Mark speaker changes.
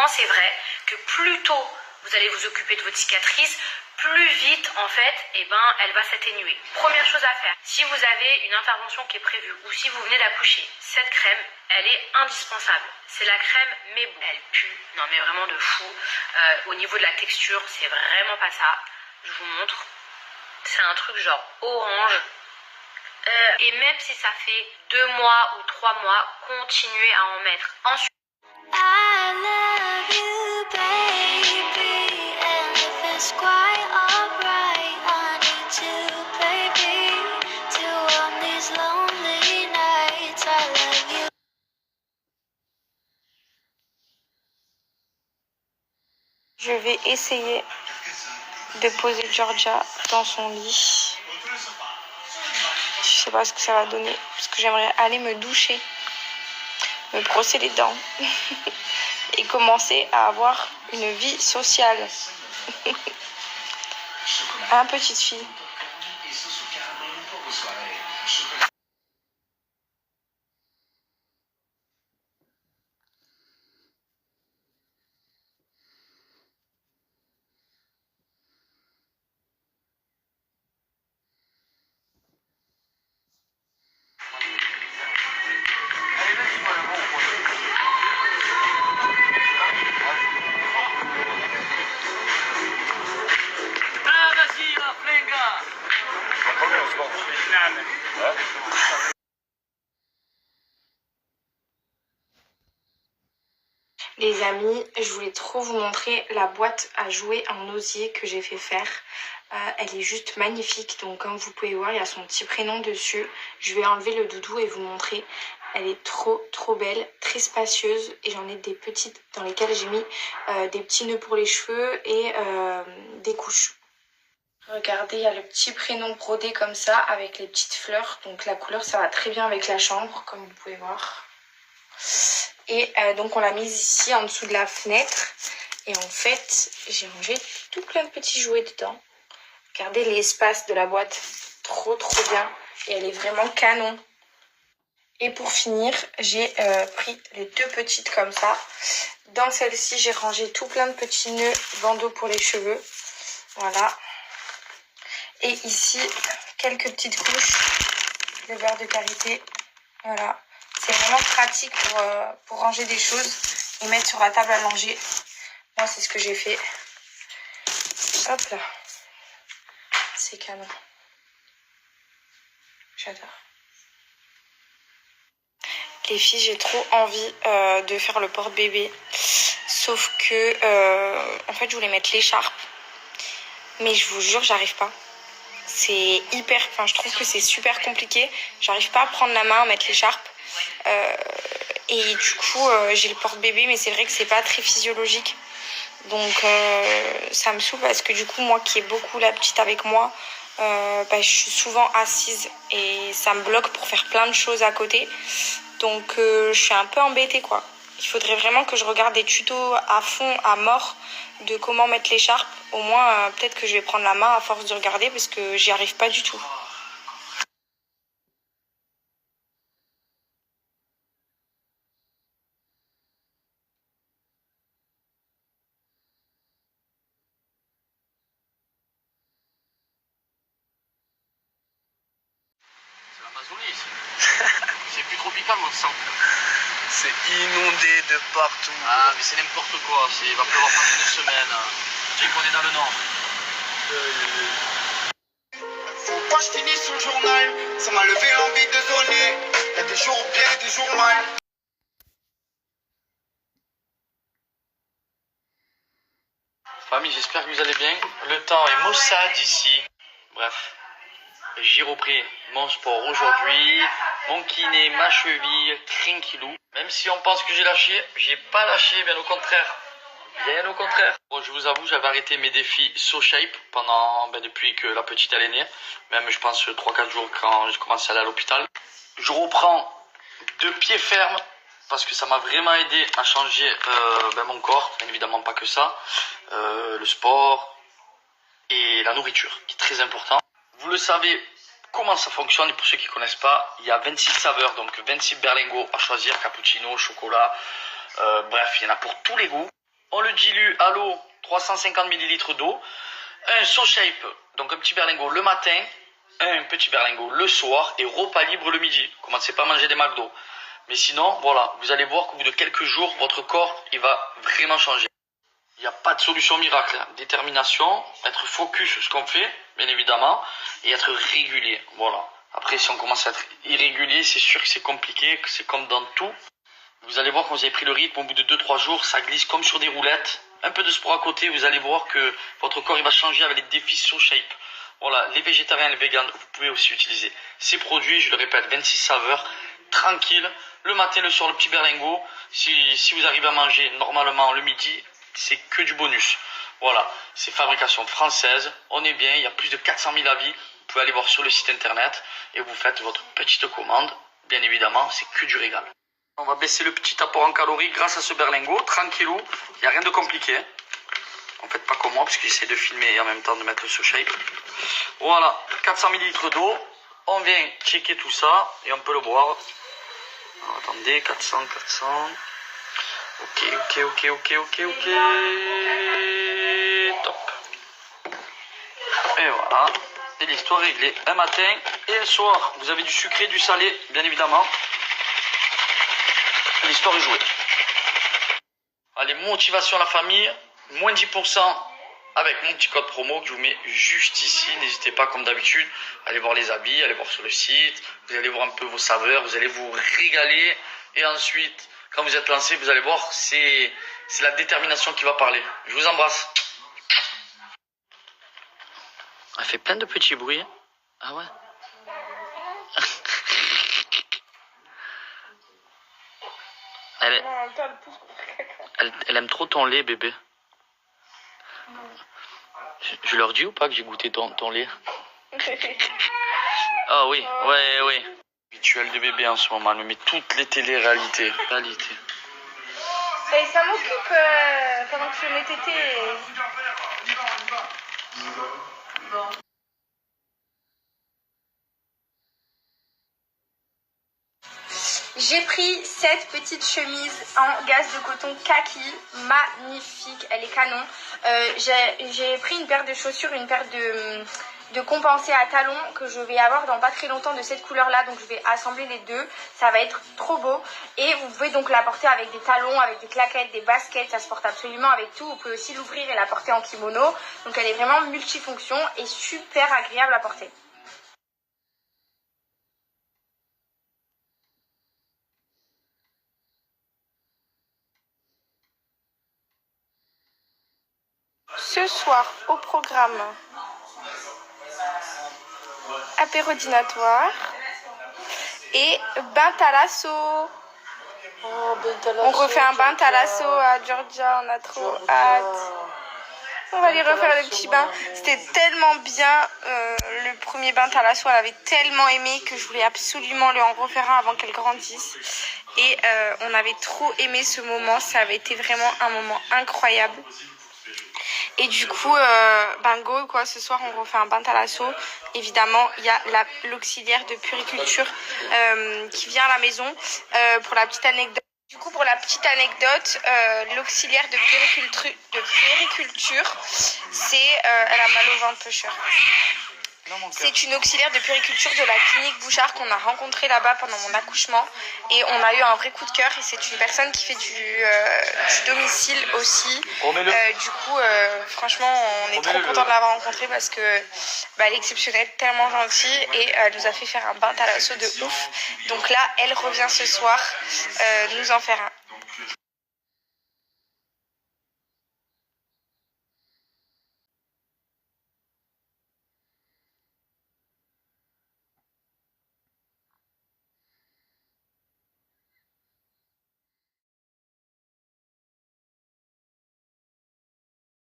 Speaker 1: Apparemment, c'est vrai que plus tôt vous allez vous occuper de votre cicatrice, plus vite, en fait, elle va s'atténuer. Première chose à faire, si vous avez une intervention qui est prévue ou si vous venez d'accoucher, cette crème, elle est indispensable. C'est la crème Mebo. Elle pue, non mais vraiment de fou. Au niveau de la texture, c'est vraiment pas ça. Je vous montre. C'est un truc genre orange. Et même si ça fait 2 mois ou 3 mois, continuez à en mettre. Ensuite, I love you, baby, and if it's quite alright, I need to, baby, to on these lonely nights. I love you. Je vais essayer de poser Georgia dans son lit. Je sais pas ce que ça va donner, parce que j'aimerais aller me doucher, me brosser les dents et commencer à avoir une vie sociale. Hein, petite fille? Les amis, je voulais trop vous montrer la boîte à jouets en osier que j'ai fait faire. Elle est juste magnifique, donc comme vous pouvez voir, il y a son petit prénom dessus. Je vais enlever le doudou et vous montrer. Elle est trop belle, très spacieuse, et j'en ai des petites dans lesquelles j'ai mis des petits nœuds pour les cheveux et des couches. Regardez, il y a le petit prénom brodé comme ça avec les petites fleurs, donc la couleur ça va très bien avec la chambre, comme vous pouvez voir. Et donc on l'a mise ici en dessous de la fenêtre. Et en fait, j'ai rangé tout plein de petits jouets dedans. Regardez l'espace de la boîte. Trop bien. Et elle est vraiment canon. Et pour finir, j'ai pris les 2 petites comme ça. Dans celle-ci, j'ai rangé tout plein de petits nœuds bandeaux pour les cheveux. Voilà. Et ici, quelques petites couches de beurre de karité. Voilà. C'est vraiment pratique pour ranger des choses et mettre sur la table à manger. Moi, c'est ce que j'ai fait. Hop là. C'est canon. J'adore. Les filles, j'ai trop envie de faire le porte-bébé. Sauf que, en fait, je voulais mettre l'écharpe. Mais je vous jure, j'arrive pas. C'est hyper... Enfin, je trouve que c'est super compliqué. J'arrive pas à prendre la main, à mettre l'écharpe. Et du coup, j'ai le porte-bébé, mais c'est vrai que c'est pas très physiologique. Donc, ça me saoule parce que du coup, moi qui ai beaucoup la petite avec moi, je suis souvent assise et ça me bloque pour faire plein de choses à côté. Donc, je suis un peu embêtée, quoi. Il faudrait vraiment que je regarde des tutos à fond, à mort, de comment mettre l'écharpe. Au moins, peut-être que je vais prendre la main à force de regarder parce que j'y arrive pas du tout.
Speaker 2: C'est l'Amazonie ici. C'est plus tropical mon sang.
Speaker 3: C'est inondé de partout.
Speaker 2: Ah mais c'est n'importe quoi, il va pleuvoir pendant 1 semaine. On dirait qu'on est dans le nord.
Speaker 3: Faut pas que je finisse sur le journal, ça m'a levé l'envie de zoner. Y'a des jours bien, des jours mal.
Speaker 2: Famille, j'espère que vous allez bien. Le temps est maussade ici. Bref, j'ai repris mon sport aujourd'hui. Mon kiné, ma cheville, tranquillou. Même si on pense que j'ai pas lâché, bien au contraire. Bien au contraire. Bon, je vous avoue, j'avais arrêté mes défis SoShape depuis que la petite elle est née. Même je pense 3-4 jours quand j'ai commencé à aller à l'hôpital. Je reprends de pied ferme parce que ça m'a vraiment aidé à changer mon corps. Bien évidemment pas que ça. Le sport et la nourriture qui est très important. Vous le savez comment ça fonctionne, et pour ceux qui ne connaissent pas, il y a 26 saveurs, donc 26 berlingots à choisir, cappuccino, chocolat, bref, il y en a pour tous les goûts. On le dilue à l'eau, 350 ml d'eau. Un SoShape, donc un petit berlingot le matin, un petit berlingot le soir et repas libre le midi. Commencez pas à manger des McDo. Mais sinon, voilà, vous allez voir qu'au bout de quelques jours, votre corps, il va vraiment changer. Il n'y a pas de solution miracle. Détermination, être focus sur ce qu'on fait, bien évidemment, et être régulier. Voilà. Après, si on commence à être irrégulier, c'est sûr que c'est compliqué, que c'est comme dans tout. Vous allez voir quand vous avez pris le rythme, au bout de 2-3 jours, ça glisse comme sur des roulettes. Un peu de sport à côté, vous allez voir que votre corps il va changer avec les défis SoShape. Voilà, les végétariens et les véganes, vous pouvez aussi utiliser ces produits, je le répète, 26 saveurs, tranquille. Le matin, le soir, le petit berlingot. Si vous arrivez à manger normalement le midi, c'est que du bonus. Voilà, c'est fabrication française, on est bien, il y a plus de 400 000 avis. Vous pouvez aller voir sur le site internet et vous faites votre petite commande. Bien évidemment, c'est que du régal. On va baisser le petit apport en calories grâce à ce berlingot, tranquillou, il n'y a rien de compliqué. En fait, pas comme moi, parce que j'essaie de filmer et en même temps de mettre le SoShape. Voilà, 400 ml d'eau. On vient checker tout ça et on peut le boire. Alors, attendez, 400. Ok. Top. Et voilà. Et l'histoire est réglée. Un matin et un soir. Vous avez du sucré, du salé, bien évidemment. L'histoire est jouée. Allez, motivation à la famille. Moins 10% avec mon petit code promo que je vous mets juste ici. N'hésitez pas, comme d'habitude, allez voir les habits, allez voir sur le site. Vous allez voir un peu vos saveurs, vous allez vous régaler. Et ensuite, quand vous êtes lancé, vous allez voir, c'est la détermination qui va parler. Je vous embrasse. Elle fait plein de petits bruits. Ah ouais. Elle aime trop ton lait, bébé. Je leur dis ou pas que j'ai goûté ton lait? Ah oui, ouais. Rituel de bébé en ce moment, elle me met toutes les téléréalités.
Speaker 1: Et ça m'occupe pendant que je fais mes tétés. J'ai pris cette petite chemise en gaze de coton kaki, magnifique, elle est canon. J'ai pris une paire de chaussures, une paire de compensés à talons que je vais avoir dans pas très longtemps de cette couleur là, donc je vais assembler les deux, ça va être trop beau. Et vous pouvez donc la porter avec des talons, avec des claquettes, des baskets, ça se porte absolument avec tout. Vous pouvez aussi l'ouvrir et la porter en kimono, donc elle est vraiment multifonction et super agréable à porter. Ce soir au programme apérodinatoire et bain thalasso. On refait un bain thalasso à Georgia, on a trop hâte. On va aller refaire le petit bain. C'était tellement bien, le premier bain thalasso, elle avait tellement aimé que je voulais absolument lui en refaire un avant qu'elle grandisse. Et on avait trop aimé ce moment, ça avait été vraiment un moment incroyable. Et du coup, bingo, quoi, ce soir on refait un bain thalasso. Évidemment, il y a l'auxiliaire de puériculture qui vient à la maison pour la petite anecdote. Du coup, pour la petite anecdote, l'auxiliaire de puériculture, c'est... elle a mal au ventre, peu cher. C'est une auxiliaire de puériculture de la clinique Bouchard qu'on a rencontrée là-bas pendant mon accouchement. Et on a eu un vrai coup de cœur. Et c'est une personne qui fait du domicile aussi. Du coup, franchement, on est trop content de l'avoir rencontrée parce que elle est exceptionnelle, tellement gentille. Et elle nous a fait faire un bain thalasso de ouf. Donc là, elle revient ce soir nous en faire un.